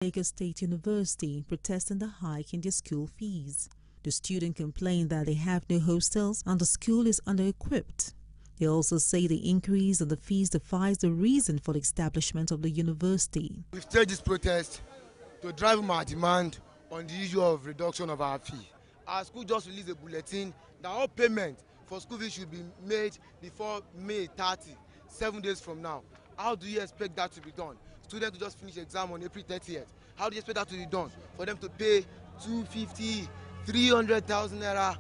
Lagos State University protesting the hike in their school fees. The students complain that they have no hostels and the school is under-equipped. They also say the increase in the fees defies the reason for the establishment of the university. We've staged this protest to drive home our demand on the issue of reduction of our fee. Our school just released a bulletin that all payment for school fees should be made before May 30, 7 days from now. How do you expect that to be done? Students who just finish exam on April 30th. How do you expect that to be done? For them to pay 250, 300,000 naira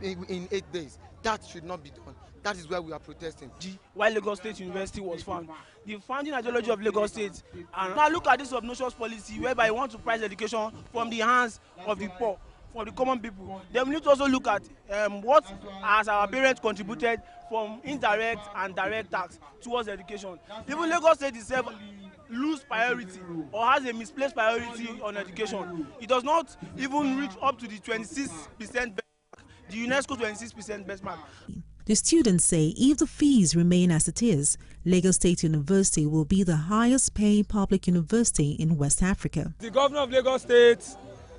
in 8 days. That should not be done. That is why we are protesting. Why Lagos State University was found. The founding ideology of Lagos State. And now look at this obnoxious policy whereby you want to price education from the hands of the poor, for the common people. Then we need to also look at what has our parents contributed from indirect and direct tax towards education. Even Lagos State itself lose priority or has a misplaced priority on education. It does not even reach up to the 26% benchmark, the UNESCO 26% benchmark. The students say if the fees remain as it is, Lagos State University will be the highest paying public university in West Africa. The governor of Lagos State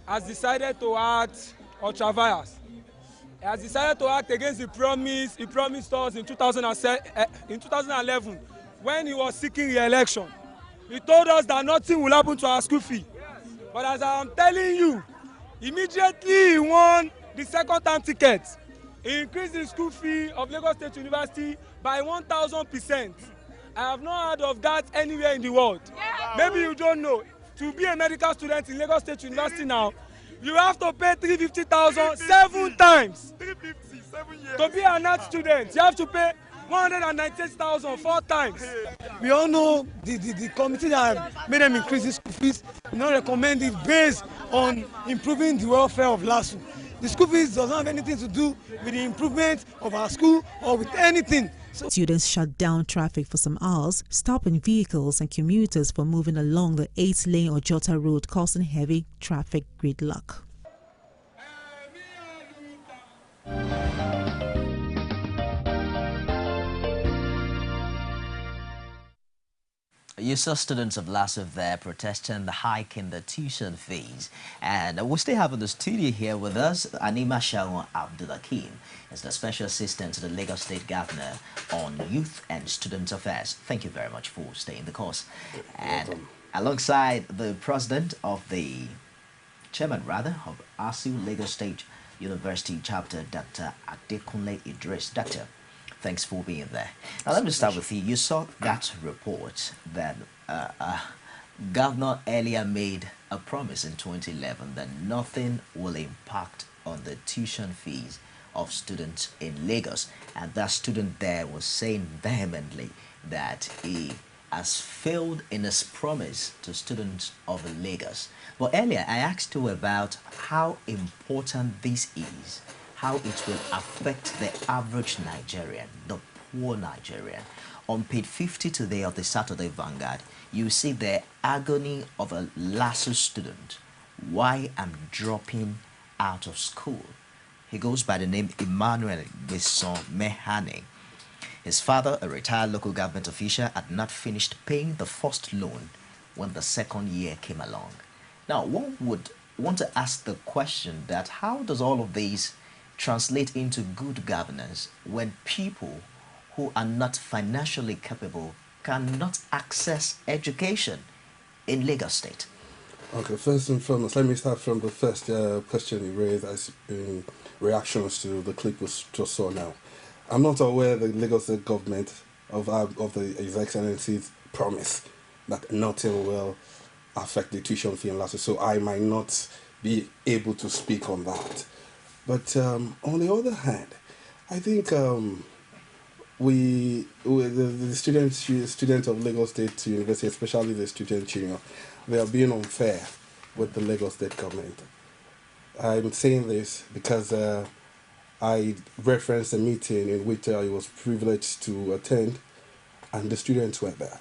has decided to act ultra-vires. He has decided to act against the promise he promised us in 2011 when he was seeking re-election. He told us that nothing will happen to our school fee. But as I am telling you, immediately he won the second term ticket. He increased the school fee of Lagos State University by 1,000%. I have not heard of that anywhere in the world. Maybe you don't know. To be a medical student in Lagos State University now, you have to pay 350,000 7 times. 350, 7 years. To be an art student, you have to pay 198,000 4 times. We all know the committee that made them increase the school fees, you know, recommend it based on improving the welfare of Lasu. The school fees does not have anything to do with the improvement of our school or with anything. Students shut down traffic for some hours, stopping vehicles and commuters from moving along the 8-lane Ojota road, causing heavy traffic gridlock. You saw students of Lasu there protesting the hike in the tuition fees. And we still have in the studio here with us Anima Shaun Abdulakim. Is the Special Assistant to the Lagos State Governor on Youth and Student Affairs. Thank you very much for staying the course. And alongside the President of the Chairman of ASU Lagos State University Chapter, Dr. Adekunle Idris. Doctor, thanks for being there. Now let me start with you. You saw that report that Governor earlier made a promise in 2011 that nothing will impact on the tuition fees of students in Lagos. And that student there was saying vehemently that he has failed in his promise to students of Lagos. But earlier I asked you about how important this is, how it will affect the average Nigerian, the poor Nigerian. On page 50 today of the Saturday Vanguard, you see the agony of a Lasu student. Why I'm dropping out of school. He goes by the name Emmanuel Besson Mehane. His father, a retired local government official, had not finished paying the first loan when the second year came along. Now, one would want to ask the question that how does all of this translate into good governance when people who are not financially capable cannot access education in Lagos State? Okay, first and foremost, let me start from the first question you raised as in reactions to the clip we just saw now. I'm not aware the Lagos State government of His Excellency's promise that nothing will affect the tuition fee in Lasu, so I might not be able to speak on that. But on the other hand, I think the students of Lagos State University, especially the student union, they are being unfair with the Lagos State government. I'm saying this because I referenced a meeting in which I was privileged to attend, and the students were there.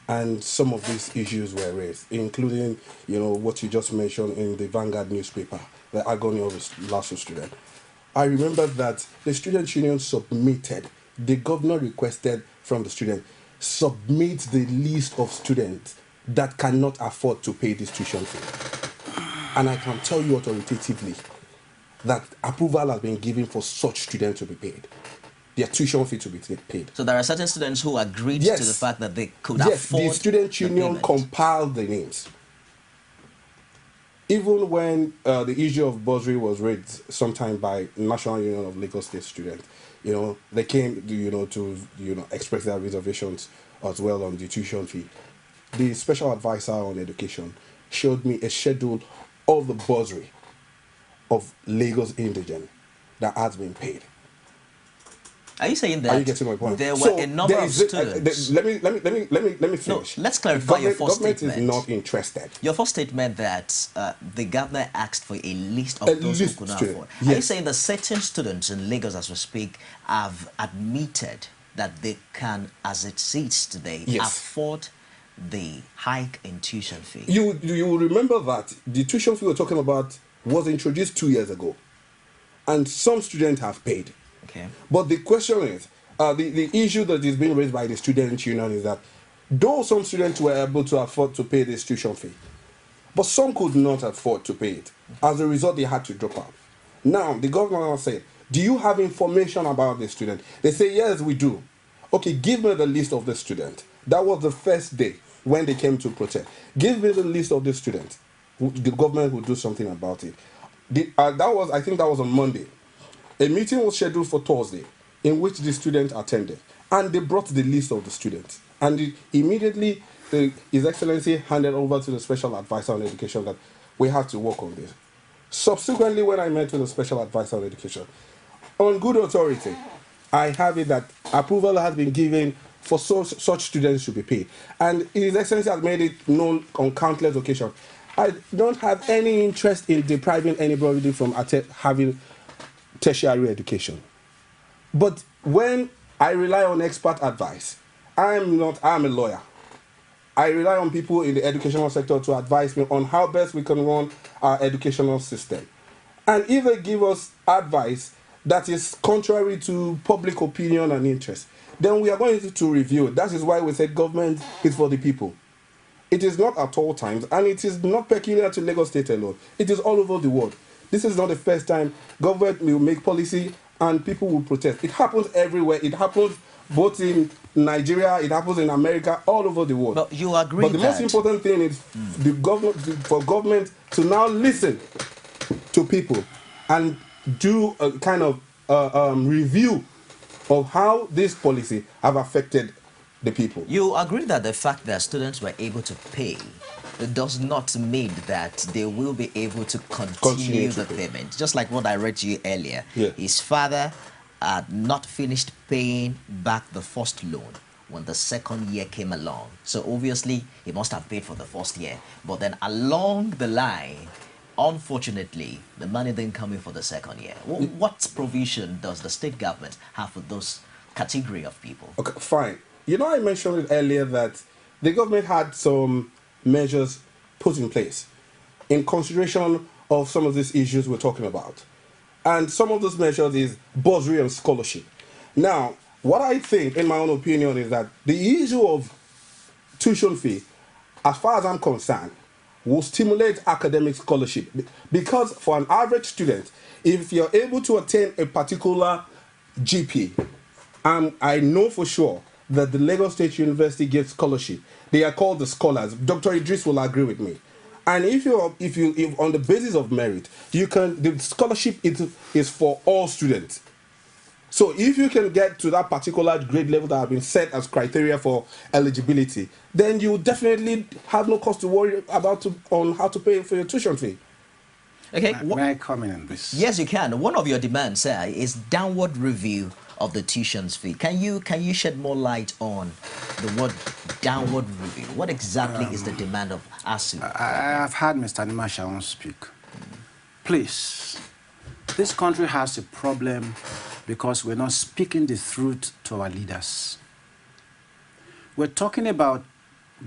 And some of these issues were raised, including, what you just mentioned in the Vanguard newspaper, the agony of a Lasu student. I remember that the student union submitted, the governor requested from the student, submit the list of students that cannot afford to pay this tuition fee. And I can tell you authoritatively that approval has been given for such students to be paid. Their tuition fee to be paid. So there are certain students who agreed to the fact that they could afford. Yes, the student union compiled the names. Even when the issue of bursary was raised sometime by National Union of Lagos State Students, they came, to express their reservations as well on the tuition fee. The special advisor on education showed me a schedule of the bursary of Lagos indigent that has been paid. Are you saying that? Are you getting my point? There were a number of students. Let me finish. No, let's clarify your first statement. Government is not interested. Your first statement that the governor asked for a list of those who could not afford. Yes. Are you saying that certain students in Lagos, as we speak, have admitted that they can, as it sits today, afford the hike in tuition fee? You will remember that the tuition fee we're talking about was introduced 2 years ago, and some students have paid. Okay. But the question is, the issue that is being raised by the student union is that though some students were able to afford to pay this tuition fee, but some could not afford to pay it. As a result, they had to drop out. Now, the governor said, do you have information about the student? They say, yes, we do. Okay, give me the list of the student. That was the first day when they came to protest. Give me the list of the students. The government will do something about it. I think that was on Monday. A meeting was scheduled for Thursday in which the students attended, and they brought the list of the students. And immediately, His Excellency handed over to the special advisor on education that we have to work on this. Subsequently, when I met with the special advisor on education, on good authority, I have it that approval has been given for such students to be paid. And His Excellency has made it known on countless occasions. I don't have any interest in depriving anybody from having tertiary education. But when I rely on expert advice, I'm a lawyer. I rely on people in the educational sector to advise me on how best we can run our educational system. And if they give us advice that is contrary to public opinion and interest, then we are going to review it. That is why we said government is for the people. It is not at all times, and it is not peculiar to Lagos State alone. It is all over the world. This is not the first time government will make policy and people will protest. It happens everywhere. It happens both in Nigeria, it happens in America, all over the world. But you agree But the most important thing is for government to now listen to people and do a kind of review of how this policy have affected the people. You agree that the fact that students were able to pay does not mean that they will be able to continue the payment. Just like what I read to you earlier. Yeah. His father had not finished paying back the first loan when the second year came along. So obviously, he must have paid for the first year. But then along the line, unfortunately, the money didn't come in for the second year. What provision does the state government have for those category of people? Okay, fine. I mentioned it earlier that the government had some measures put in place in consideration of some of these issues we're talking about. And some of those measures is bursary and scholarship. Now, what I think, in my own opinion, is that the issue of tuition fee, as far as I'm concerned, will stimulate academic scholarship. Because for an average student, if you're able to attain a particular GP, and I know for sure that the Lagos State University gives scholarship. They are called the scholars. Dr. Idris will agree with me. And if on the basis of merit, the scholarship is for all students. So if you can get to that particular grade level that have been set as criteria for eligibility, then you definitely have no cause to worry about on how to pay for your tuition fee. Okay. May I comment on this? Yes, you can. One of your demands, sir, is downward review of the tuition fee. Can you shed more light on the word downward review? What exactly is the demand of ASU? I have had Mr. Animashaun speak. Please, this country has a problem because we're not speaking the truth to our leaders. We're talking about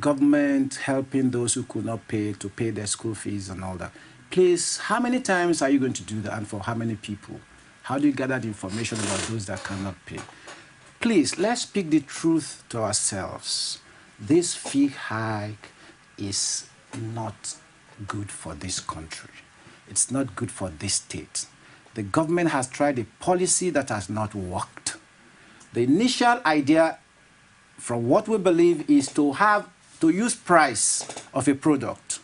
government helping those who could not pay to pay their school fees and all that. Please, how many times are you going to do that, and for how many people? How do you gather the information about those that cannot pay? Please, let's speak the truth to ourselves. This fee hike is not good for this country. It's not good for this state. The government has tried a policy that has not worked. The initial idea, from what we believe, is to use price of a product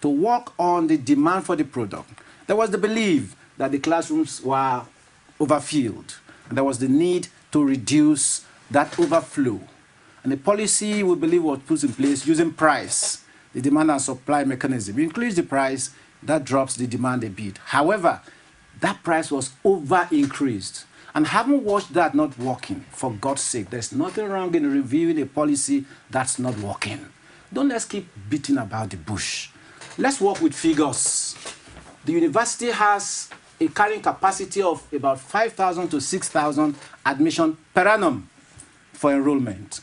to work on the demand for the product. There was the belief that the classrooms were overfilled, and there was the need to reduce that overflow. And the policy, we believe, was put in place using price, the demand and supply mechanism. You increase the price, that drops the demand a bit. However, that price was over-increased. And having watched that not working, for God's sake, there's nothing wrong in reviewing a policy that's not working. Don't let's keep beating about the bush. Let's work with figures. The university has a carrying capacity of about 5,000 to 6,000 admission per annum for enrollment.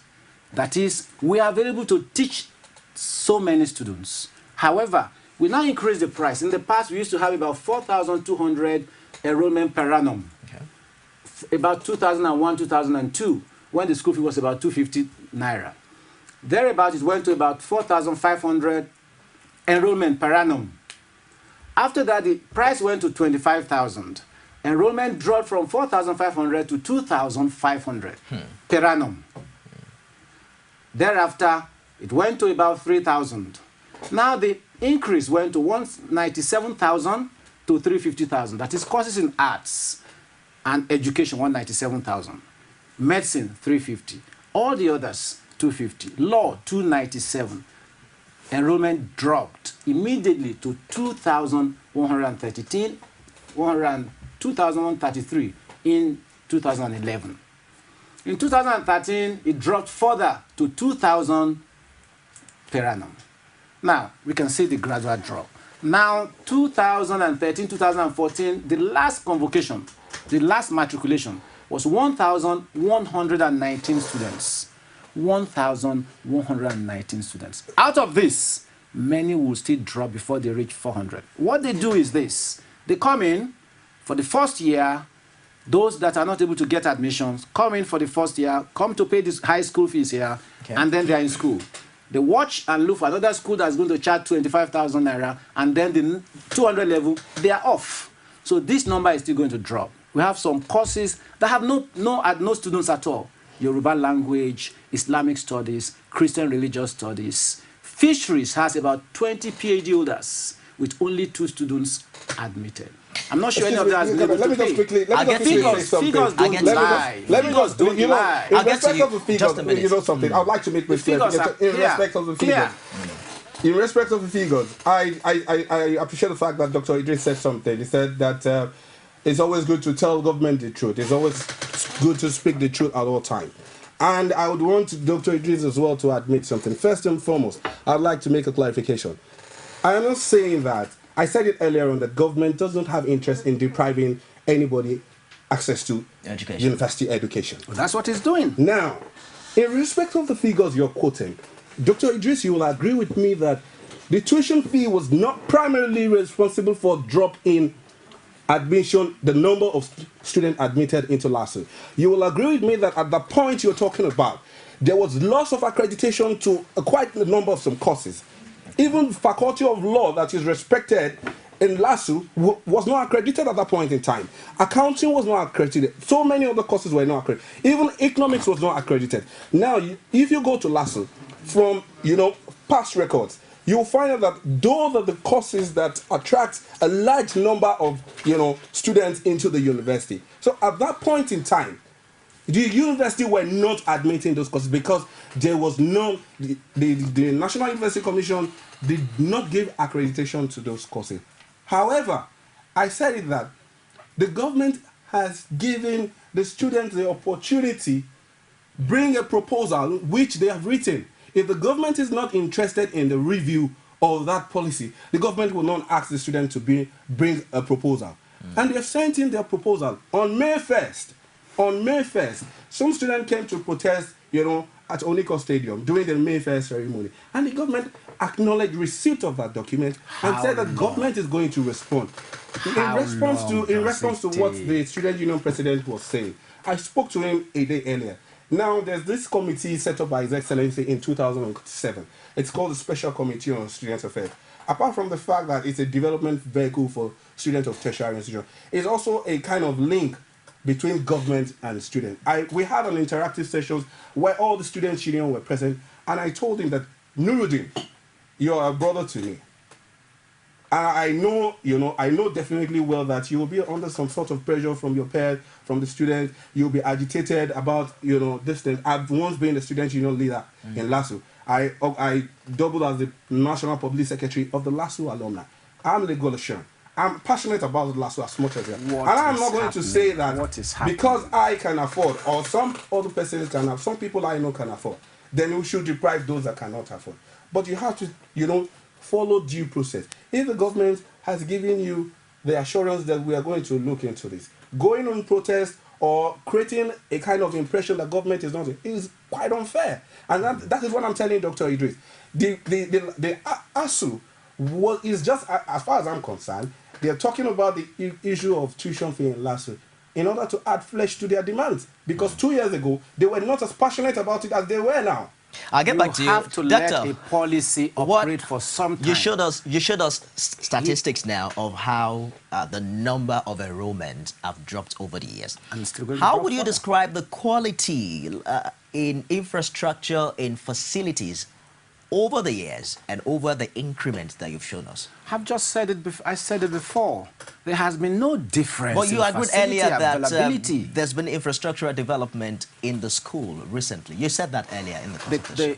That is, we are available to teach so many students. However, we now increase the price. In the past, we used to have about 4,200 enrollment per annum. Okay. About 2001, 2002, when the school fee was about 250 naira. Thereabout, it went to about 4,500 enrollment per annum. After that, the price went to 25,000. Enrollment dropped from 4,500 to 2,500 per annum. Thereafter, it went to about 3,000. Now the increase went to 197,000 to 350,000. That is courses in arts and education, 197,000. Medicine, 350. All the others, 250. Law, 297. Enrollment dropped immediately to 2,133 in 2011. In 2013, it dropped further to 2,000 per annum. Now, we can see the gradual drop. Now, 2013, 2014, the last convocation, the last matriculation was 1,119 students. 1,119 students. Out of this, many will still drop before they reach 400. What they do is this. They come in for the first year. Those that are not able to get admissions come in for the first year, come to pay this high school fees here, okay, and then they are in school. They watch and look for another school that's going to charge 25,000 naira, and then the 200 level, they are off. So this number is still going to drop. We have some courses that have no students at all. Yoruba language, Islamic studies, Christian religious studies. Fisheries has about 20 PhD holders with only 2 students admitted. I'm not sure any of that has been able to pay. Let me just quickly say something. Figures don't lie. Figures don't lie. In respect of the figures, you know something, I would like to make this clear. In respect of the figures. In respect of the figures, I appreciate the fact that Dr. Idris said something. He said that it's always good to tell government the truth. It's always good to speak the truth at all times. And I would want Dr. Idris as well to admit something. First and foremost, I'd like to make a clarification. I am not saying that, I said it earlier on, that government doesn't have interest in depriving anybody access to university education. Well, that's what it's doing. Now, in respect of the figures you're quoting, Dr. Idris, you will agree with me that the tuition fee was not primarily responsible for drop in admission, the number of students admitted into Lasu. You will agree with me that at the point you're talking about, there was loss of accreditation to quite a number of some courses. Even Faculty of Law that is respected in Lasu was not accredited at that point in time. Accounting was not accredited. So many other courses were not accredited. Even economics was not accredited. Now, if you go to Lasu, from past records, you'll find out that those are the courses that attract a large number of students into the university. So at that point in time, the university were not admitting those courses because there was no, the National University Commission did not give accreditation to those courses. However, I said it that the government has given the students the opportunity bring a proposal which they have written. If the government is not interested in the review of that policy, the government will not ask the student to bring a proposal. And they have sent in their proposal on May 1st. On May 1st, some students came to protest, at Oniko Stadium during the May 1st ceremony. And the government acknowledged receipt of that document and said that government is going to respond. In response to what the student union president was saying, I spoke to him a day earlier. Now, there's this committee set up by His Excellency in 2007. It's called the Special Committee on Student Affairs. Apart from the fact that it's a development vehicle for students of tertiary institutions, it's also a kind of link between government and students. We had an interactive sessions where all the student union were present, and I told him that, Nuruddin, you're a brother to me. And I know, I know definitely well that you will be under some sort of pressure from your peers, from the students. You'll be agitated about, this thing. I've once been the student union leader in Lasu. I doubled as the national public secretary of the Lasu alumni. I'm Legolation. I'm passionate about Lasu as much as you. And I'm not going to say that because I can afford, or some other persons can have, some people I know can afford, then we should deprive those that cannot afford. But you have to, follow due process. If the government has given you the assurance that we are going to look into this, going on protest or creating a kind of impression that government is not is quite unfair. And that is what I'm telling Dr. Idris. The ASU is just, as far as I'm concerned, they're talking about the issue of tuition fee in Lasu in order to add flesh to their demands. Because 2 years ago, they were not as passionate about it as they were now. I'll get back to you. You have to let a policy operate for some time. You showed us statistics now of how the number of enrollment have dropped over the years. How would you describe the quality in infrastructure, in facilities over the years and over the increments that you've shown us? I've just said it before. I said it before. There has been no difference. But you agreed earlier that there's been infrastructural development in the school recently. You said that earlier in the conversation.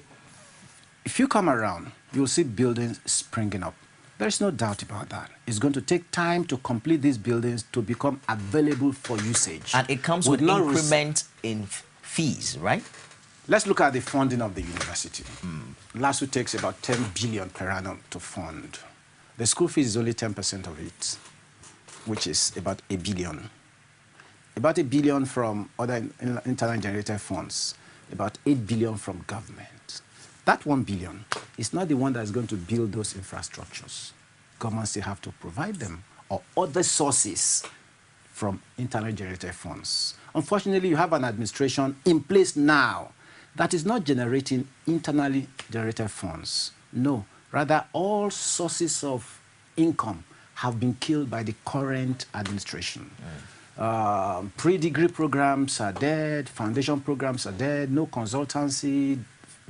If you come around, you'll see buildings springing up. There's no doubt about that. It's going to take time to complete these buildings to become available for usage. And it comes with increment in fees, right? Let's look at the funding of the university. Lasu takes about 10 billion per annum to fund. The school fees is only 10% of it, which is about 1 billion. About 1 billion from other internally generated funds, about 8 billion from government. That 1 billion is not the one that's going to build those infrastructures. Governments still have to provide them, or other sources from internally generated funds. Unfortunately, you have an administration in place now that is not generating internally generated funds. No, rather all sources of income have been killed by the current administration. Pre-degree programs are dead, foundation programs are dead, no consultancy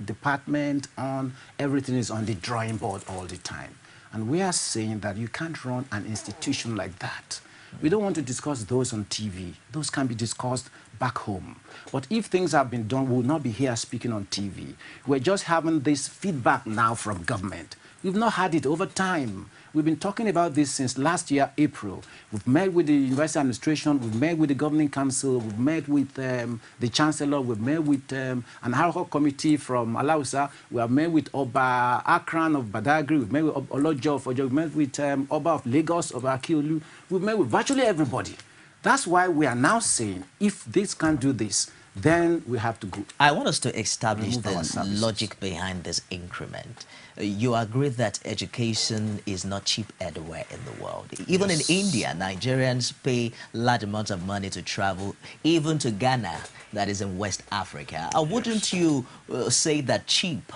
department on, everything is on the drawing board all the time. And we are saying that you can't run an institution like that. We don't want to discuss those on TV. Those can be discussed back home. But if things have been done, we will not be here speaking on TV. We're just having this feedback now from government. We've not had it over time. We've been talking about this since last year, April. We've met with the university administration, we've met with the governing council, we've met with the chancellor, we've met with an ad hoc committee from Alausa, we have met with Oba Akran of Badagry, we've met with Olojo of Ojo, we've met with Oba of Lagos, Oba Akiolu, we've met with virtually everybody. That's why we are now saying, if this can't do this, then we have to go. I want us to establish the logic behind this increment. You agree that education is not cheap anywhere in the world. Even in India, Nigerians pay large amounts of money to travel, even to Ghana, that is in West Africa. Wouldn't you say that cheap,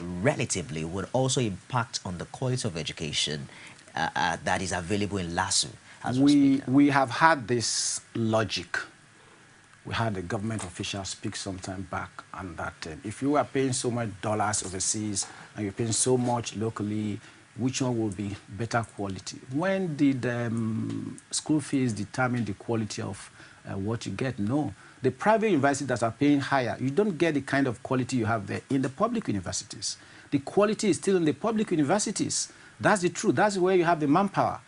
relatively, would also impact on the quality of education that is available in Lasu? We have had this logic. We had a government official speak some time back on that. If you are paying so much dollars overseas and you're paying so much locally, which one will be better quality? When did school fees determine the quality of what you get? No. The private universities that are paying higher, you don't get the kind of quality you have there in the public universities. The quality is still in the public universities. That's the truth. That's where you have the manpower.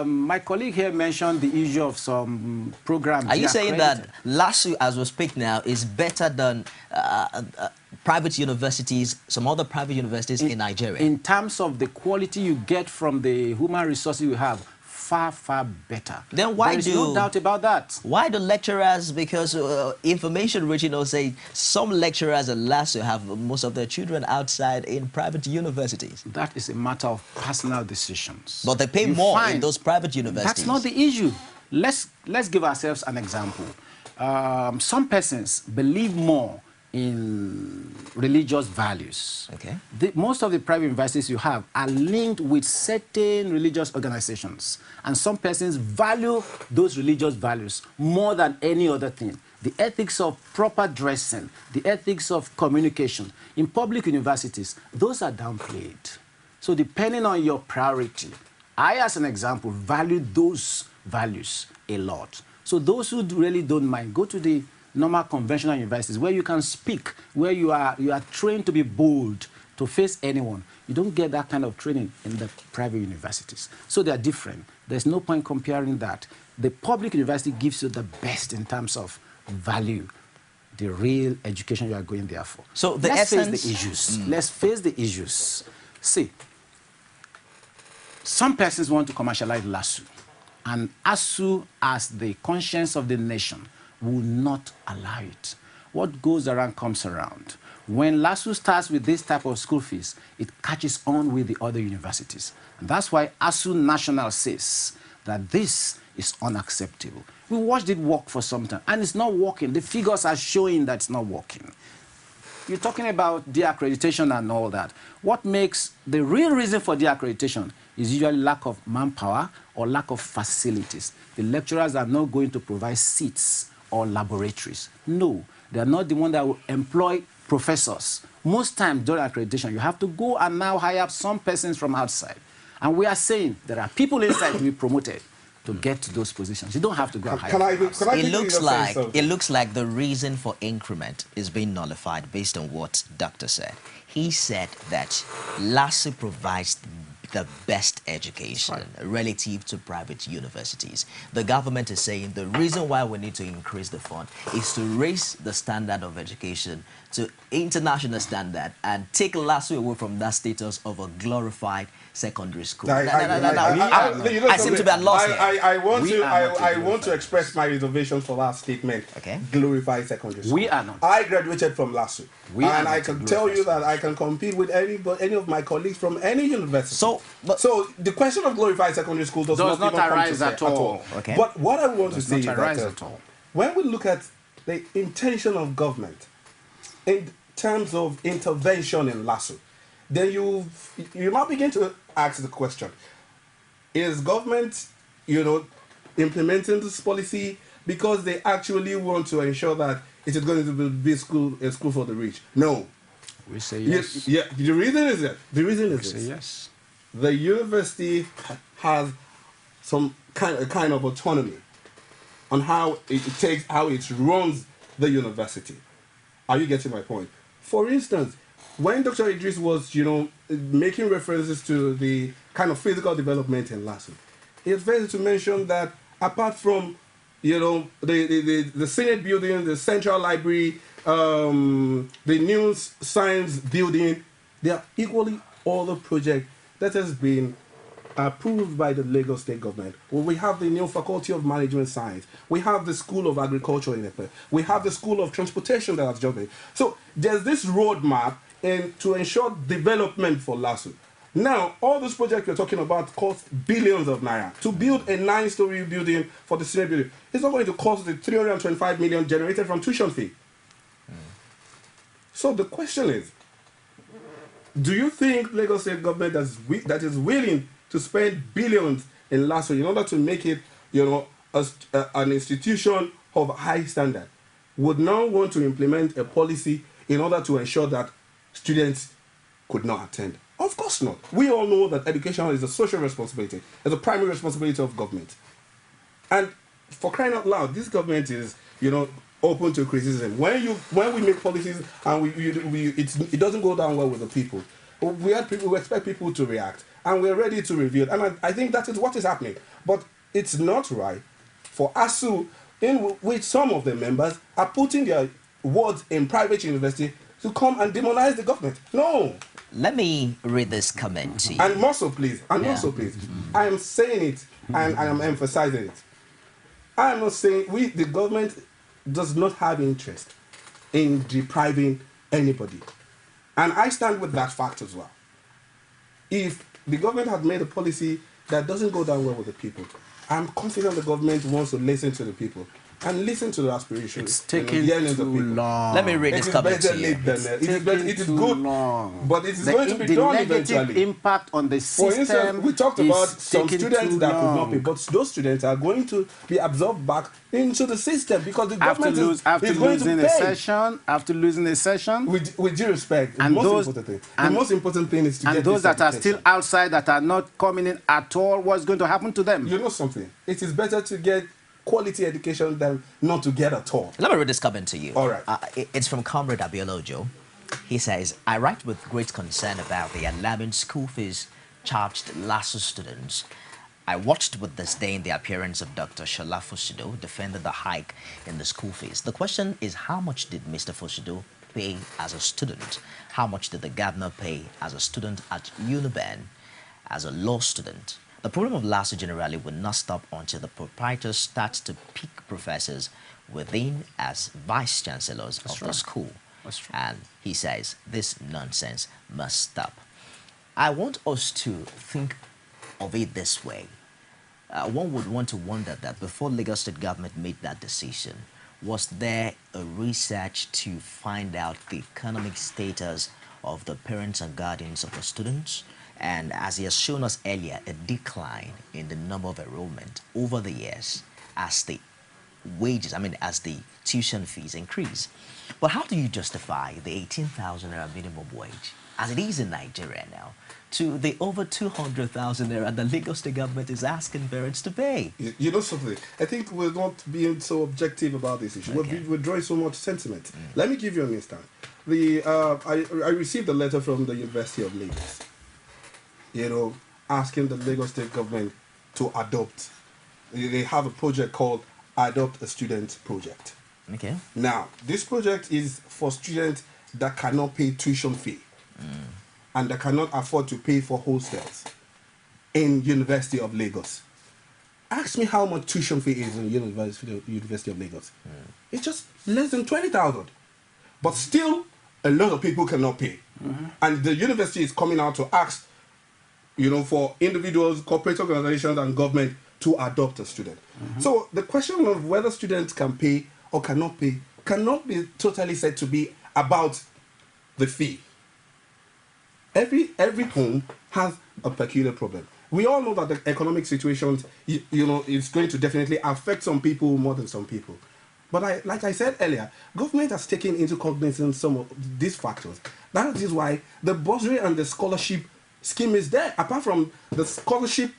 My colleague here mentioned the issue of some programs. Are you saying that Lasu, as we speak now, is better than private universities, some other private universities in Nigeria? In terms of the quality you get from the human resources you have, far, far better. Then why There's no doubt about that. Why do lecturers, because information reaching us say some lecturers at Lasu have most of their children outside in private universities? That is a matter of personal decisions. But they pay more in those private universities. That's not the issue. Let's give ourselves an example. some persons believe more in religious values. Okay. Most of the private universities you have are linked with certain religious organizations, and some persons value those religious values more than any other thing. The ethics of proper dressing, the ethics of communication. In public universities, those are downplayed. So depending on your priority, I, as an example, value those values a lot. So those who really don't mind, go to the normal conventional universities where you can speak, where you are trained to be bold, to face anyone. You don't get that kind of training in the private universities. So they are different. There's no point comparing that. The public university gives you the best in terms of value, the real education you are going there for. So the Let's essence... face the issues. Let's face the issues. See, some persons want to commercialize Lasu, and ASU, as the conscience of the nation, will not allow it. What goes around comes around. When Lasu starts with this type of school fees, it catches on with the other universities. And that's why ASU National says that this is unacceptable. We watched it work for some time, and it's not working. The figures are showing that it's not working. You're talking about de-accreditation and all that. What makes the real reason for de-accreditation is usually lack of manpower or lack of facilities. The lecturers are not going to provide seats or laboratories. No, they are not the one that will employ professors. Most times during accreditation, you have to go and now hire some persons from outside. And we are saying there are people inside to be promoted to get to those positions. You don't have to go and hire. It looks like the reason for increment is being nullified based on what Doctor said. He said that Lasu provides the best education relative to private universities. The government is saying the reason why we need to increase the fund is to raise the standard of education to international standard and take Lasu away from that status of a glorified secondary school. I seem to be at loss here. I want to express my reservation for that statement. Okay. Glorified secondary school. We are not. I graduated from Lasu. And I can tell you that I can compete with any of my colleagues from any university. So the question of glorified secondary school does not even arise come to at all. Okay. But what I want to say is that when we look at the intention of government in terms of intervention in Lasu, then you might begin to ask the question: is government, implementing this policy because they actually want to ensure that it is going to be a school for the rich? No. We say yes. Yeah. The reason is that yes. The university has some kind of autonomy on how it runs the university. Are you getting my point? For instance, when Dr. Idris was, making references to the kind of physical development in Lasu, it's fair to mention that apart from, the Senate building, the Central Library, the new science building, there are equally other projects that has been approved by the Lagos State government. Well, we have the new Faculty of Management Science. We have the School of Agriculture in Epe. We have the School of Transportation that has just been. So there's this roadmap to ensure development for Lasu. Now, all those projects you're talking about cost billions of naira. To build a 9-story building for the Senate building, it's not going to cost the 325 million generated from tuition fee. So the question is, do you think Lagos State government that is willing to spend billions in Lasu in order to make it, an institution of high standard, would now want to implement a policy in order to ensure that students could not attend? Of course not. We all know that education is a social responsibility. It's a primary responsibility of government. And for crying out loud, this government is, open to criticism. When we make policies and it doesn't go down well with the people, we expect people to react, and we're ready to review it. And I think that is what is happening. But it's not right for ASU, in which some of the members are putting their words in private university, to come and demonize the government. No. Let me read this comment to you. And also, please, I am saying it and I am emphasizing it. I am not saying the government does not have interest in depriving anybody. And I stand with that fact as well. If the government had made a policy that doesn't go down well with the people, I'm confident the government wants to listen to the people. and listen to the aspirations. It's taking too long. Let me read this comment to you. It is good, long. but it is going to be done eventually. The impact on the system. For instance, we talked about some students that could not pay, but those students are going to be absorbed back into the system because the government is going to pay. After losing a session, with due respect, and the most important thing is to get those that are still outside that are not coming in at all, what's going to happen to them? You know something? It is better to get quality education than not to get at all. Let me read this comment to you. All right. It's from Comrade Abiolojo. He says, I write with great concern about the alarming school fees charged Lasu students. I watched with disdain the appearance of Dr. Shola Fushido defending the hike in the school fees. The question is, how much did Mr. Fushido pay as a student? How much did the governor pay as a student at Uniben, as a law student? The problem of Lasu generally will not stop until the proprietors start to pick professors within as vice chancellors of the school. That's true. And he says this nonsense must stop. I want us to think of it this way. One would want to wonder that before Lagos State government made that decision, was there a research to find out the economic status of the parents and guardians of the students? And as he has shown us earlier, a decline in the number of enrollment over the years as the wages, as the tuition fees increase. But how do you justify the 18,000 naira minimum wage, as it is in Nigeria now, to the over 200,000 naira the Lagos State government is asking parents to pay? You know something? I think we're not being so objective about this issue. Okay. We're drawing so much sentiment. Let me give you an instance. I received a letter from the University of Lagos, asking the Lagos State government to adopt. They have a project called Adopt a Student Project. Okay. Now, this project is for students that cannot pay tuition fee and that cannot afford to pay for hostels in University of Lagos. Ask me how much tuition fee is in University of Lagos. It's just less than 20,000. But still, a lot of people cannot pay. And the university is coming out to ask, for individuals, corporate organizations, and government to adopt a student. So the question of whether students can pay or cannot pay cannot be totally said to be about the fee. Every home has a peculiar problem. We all know that the economic situation, is going to definitely affect some people more than some people. But like I said earlier, government has taken into cognizance some of these factors. That is why the bursary and the scholarship scheme is there. Apart from the scholarship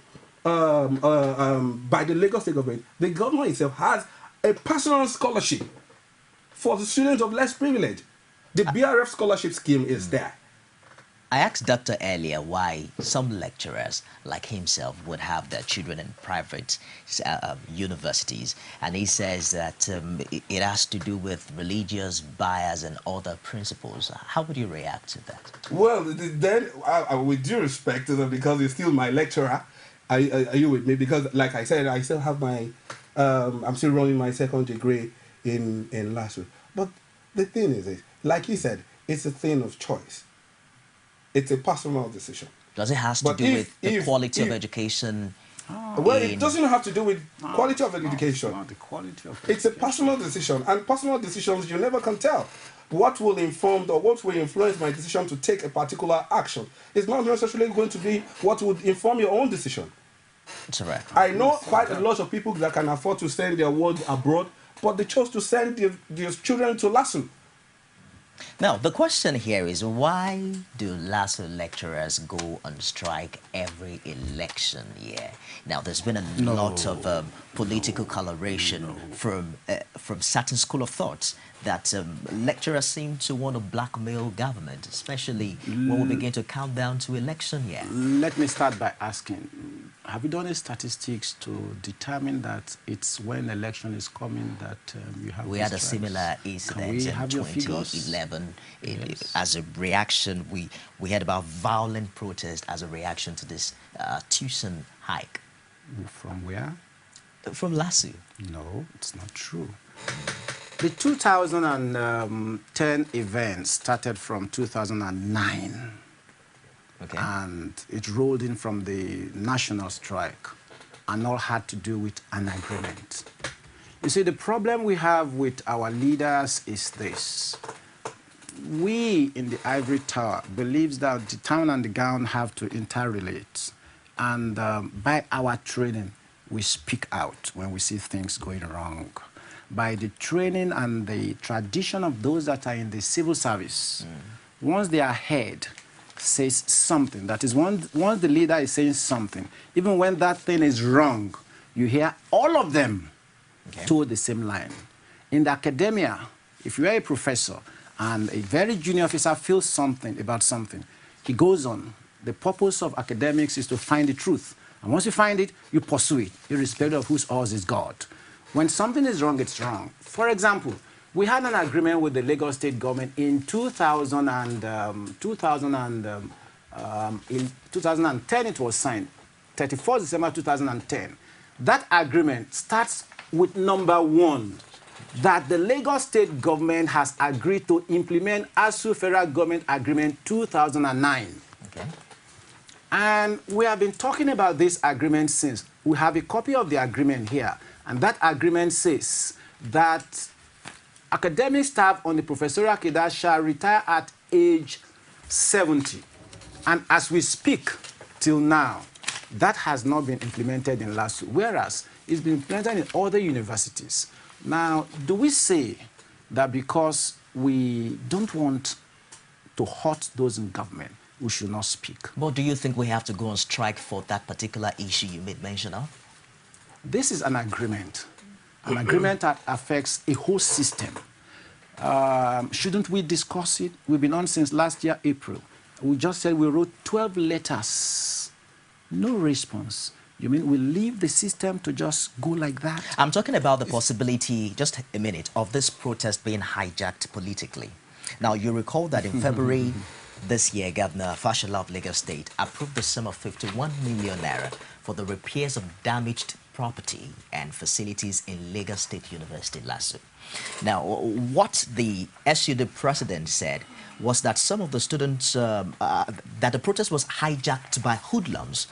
by the Lagos State government, the government itself has a personal scholarship for the students of less privilege. The BRF scholarship scheme is there. I asked Doctor earlier why some lecturers like himself would have their children in private universities, and he says that it has to do with religious bias and other principles. How would you react to that? Well, then, with due respect to them, because he's still my lecturer, are you with me? Because, like I said, I still have my, I'm still running my second degree in Lasu. But the thing is, like he said, it's a thing of choice. It's a personal decision. Does it have to do with the quality of education? Well, it doesn't have to do with quality of education. The quality of it's a personal decision, and personal decisions, you never can tell what will inform or what will influence my decision to take a particular action. It's not necessarily going to be what would inform your own decision. It's all right. I know quite a lot of people that can afford to send their word abroad, but they chose to send their children to Lasu. Now, the question here is, why do Lasu lecturers go on strike every election year? Now, there's been a lot of political coloration from certain school of thoughts that lecturers seem to want to blackmail government, especially when we begin to count down to election year. Let me start by asking, have you done any statistics to determine that it's when election is coming that you have? We had a similar incident in 2011. As a reaction, we heard about violent protest as a reaction to this tuition hike. From where? From Lasu. No, it's not true. The 2010 event started from 2009. Okay. And it rolled in from the national strike and all had to do with an agreement. You see, the problem we have with our leaders is this. We in the ivory tower believes that the town and the gown have to interrelate. And by our training, we speak out when we see things going wrong. By the training and the tradition of those that are in the civil service, once their head says something, that is, once the leader is saying something, even when that thing is wrong, you hear all of them toe the same line. In the academia, if you are a professor and a very junior officer feels something about something, he goes on. The purpose of academics is to find the truth. And once you find it, you pursue it, irrespective of whose ours is God. When something is wrong, it's wrong. For example, we had an agreement with the Lagos State government in 2010 it was signed, 31st December 2010. That agreement starts with number 1, that the Lagos State government has agreed to implement ASU Federal Government Agreement 2009. Okay. And we have been talking about this agreement since. We have a copy of the agreement here, and that agreement says that academic staff on the professorial cadre shall retire at age 70. And as we speak till now, that has not been implemented in Lasu, whereas it's been implemented in other universities. Now, do we say that because we don't want to hurt those in government, we should not speak? But do you think we have to go on strike for that particular issue you made mention of? This is an agreement that affects a whole system. Shouldn't we discuss it? We've been on since last year, April. We just said we wrote 12 letters. No response. You mean we leave the system to just go like that? I'm talking about the possibility, just a minute, of this protest being hijacked politically. Now, you recall that in February this year, Governor Fashola of Lagos State approved the sum of 51 million naira for the repairs of damaged property and facilities in Lagos State University, Lasu. Now, what the SUD president said was that some of the students, that the protest was hijacked by hoodlums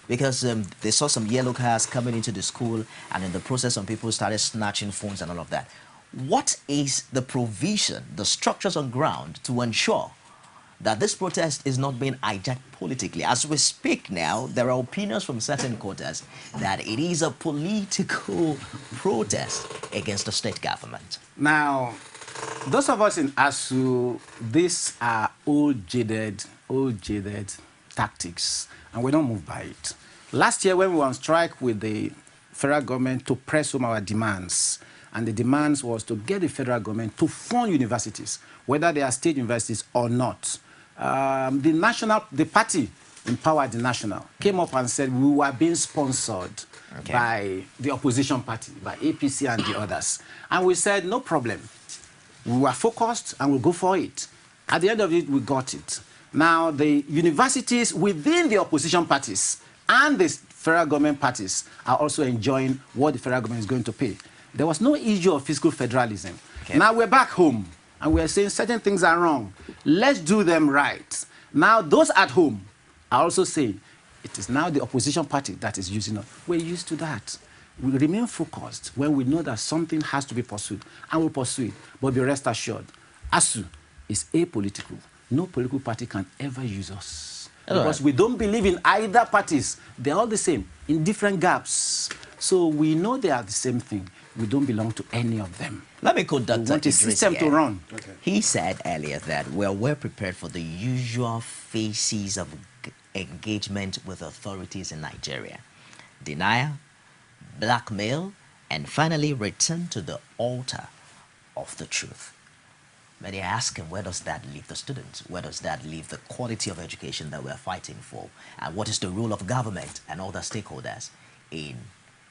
because they saw some yellow cars coming into the school, and in the process, some people started snatching phones and all of that. What is the provision, the structures on ground to ensure that this protest is not being hijacked politically? As we speak now, there are opinions from certain quarters that it is a political protest against the state government. Now, those of us in ASU, these are old jaded tactics, and we don't move by it. Last year, when we were on strike with the federal government to press home our demands, and the demands was to get the federal government to fund universities, whether they are state universities or not. The party in power, the National, came up and said we were being sponsored by the opposition party, by APC and the others. And we said, no problem. We were focused and we'll go for it. At the end of it, we got it. Now, the universities within the opposition parties and the federal government parties are also enjoying what the federal government is going to pay. There was no issue of fiscal federalism. Now we're back home and we're saying certain things are wrong. Let's do them right. Now, those at home are also saying it is now the opposition party that is using us. We're used to that. We remain focused when we know that something has to be pursued, and we'll pursue it. But be rest assured, ASU is apolitical. No political party can ever use us. Because we don't believe in either parties. They're all the same, in different gaps. So we know they are the same thing. We don't belong to any of them. Let me quote Dr. Want a system to run. Okay. He said earlier that we're well prepared for the usual phases of engagement with authorities in Nigeria: denial, blackmail, and finally return to the altar of the truth. But they ask him, where does that leave the students? Where does that leave the quality of education that we're fighting for? And what is the role of government and other stakeholders in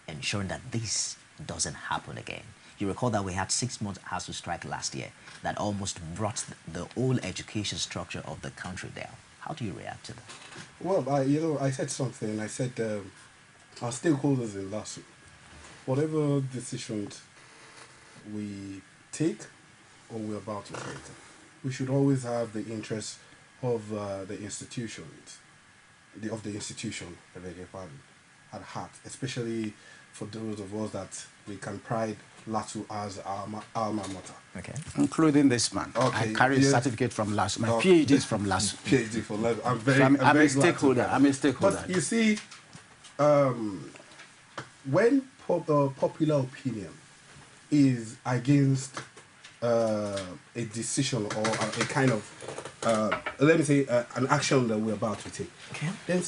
ensuring that this doesn't happen again? You recall that we had 6 months ASU strike last year that almost brought the whole education structure of the country down. How do you react to that? Well, I said something. I said our stakeholders in Lasu, whatever decisions we take or we're about to take, we should always have the interest of the institution, I beg your pardon, at heart, especially for those of us that we can pride Lasu as our alma mater. Okay. Including this man. Okay. I carry a certificate from Lasu. My PhD is from Lasu. PhD from Lasu. I'm I'm very a stakeholder. I'm a stakeholder. But you see, when popular opinion is against a decision or a kind of, let me say, an action that we're about to take, okay, then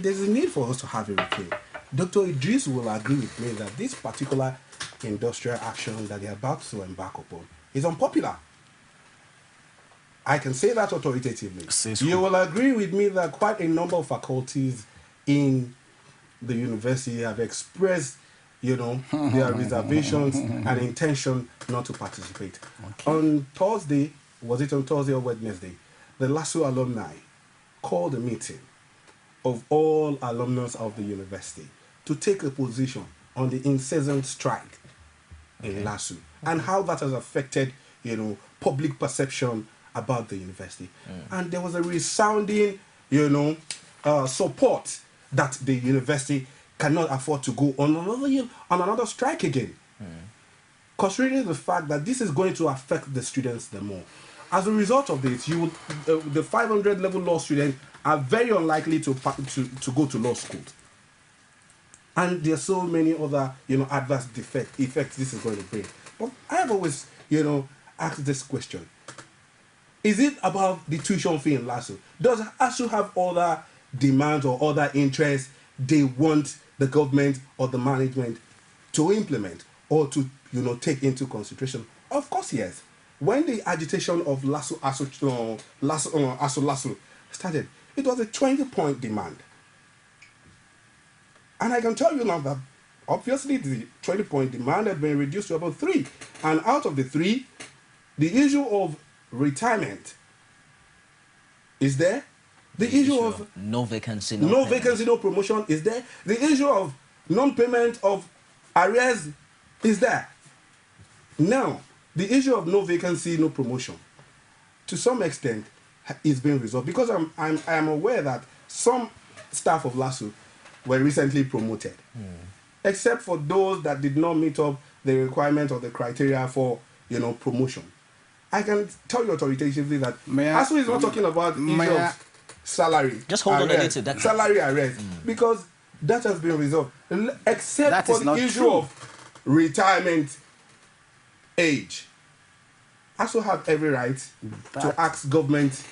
there's a need for us to have a reclaim. Dr. Idris will agree with me that this particular industrial action that they're about to embark upon is unpopular. I can say that authoritatively. You will agree with me that quite a number of faculties in the university have expressed, their reservations and intention not to participate. Okay. On Thursday, was it on Thursday or Wednesday, the Lasu alumni called a meeting of all alumnus of the university to take a position on the incessant strike in Lasu and how that has affected, public perception about the university. And there was a resounding, support that the university cannot afford to go on another strike again. Considering the fact that this is going to affect the students the more. As a result of this, the 500 level law students are very unlikely to go to law school. And there are so many other, adverse effects this is going to bring. But I have always, asked this question. Is it about the tuition fee in Lasu? Does Lasu have other demands or other interests they want the government or the management to implement or to, take into consideration? Of course, yes. When the agitation of Lasu started, it was a 20-point demand. And I can tell you now that obviously the 20-point demand had been reduced to about 3. And out of the 3, the issue of retirement is there. The issue of no vacancy, no promotion is there. The issue of non-payment of arrears is there. Now, the issue of no vacancy, no promotion, to some extent, is being resolved because I am aware that some staff of Lasu were recently promoted, except for those that did not meet up the requirement or the criteria for promotion. I can tell you authoritatively that Lasu is not talking about issue of salary. Just hold on a little. That salary arrest because that has been resolved, except for the issue of retirement age. Also have every right to ask government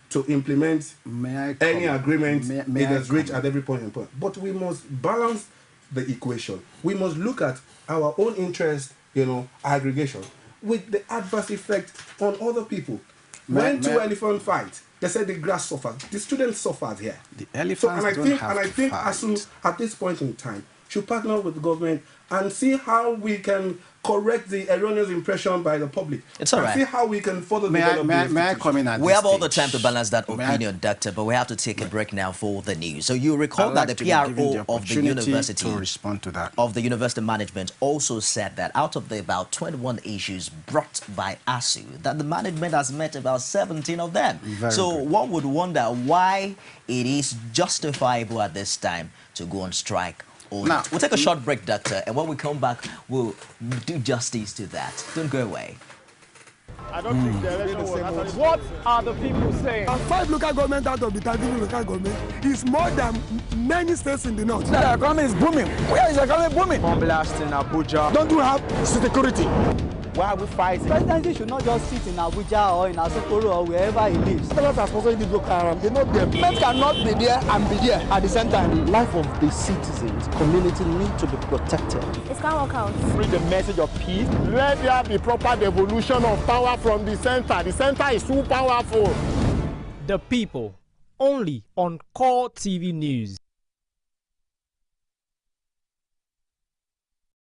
to implement any agreement it has reached at every point in point. But we must balance the equation. We must look at our own interest, aggregation, with the adverse effect on other people. When two elephants fight, they said the grass suffers. The students suffered here. The elephants I think ASU at this point in time should partner with the government and see how we can correct the erroneous impression by the public. It's all right. See how we can further develop May I come in at We have all the time to balance that opinion, Doctor, but we have to take a break now for the news. So you recall that the PRO of the university to respond to that. Of the university management also said that out of the about 21 issues brought by ASU, that the management has met about 17 of them. So one would wonder why it is justifiable at this time to go on strike. Now, we'll take a short break, Doctor, and when we come back, we'll do justice to that. Don't go away. I don't think the election was actually... What are the people saying? 5 local government out of the 13 local government is more than many states in the north. The economy is booming. Where is the economy booming? Bomb blast in Abuja. Don't you have security? Why are we fighting? Presidency should not just sit in Abuja or in Asokoro or wherever he lives. Those are sponsoring the Boko Haram. They know them. Men cannot be there and be there at the same time. The life of the citizens, community need to be protected. It can't work out. Bring the message of peace. Let there be proper devolution of power from the center. The center is too powerful. The People, only on Core TV News.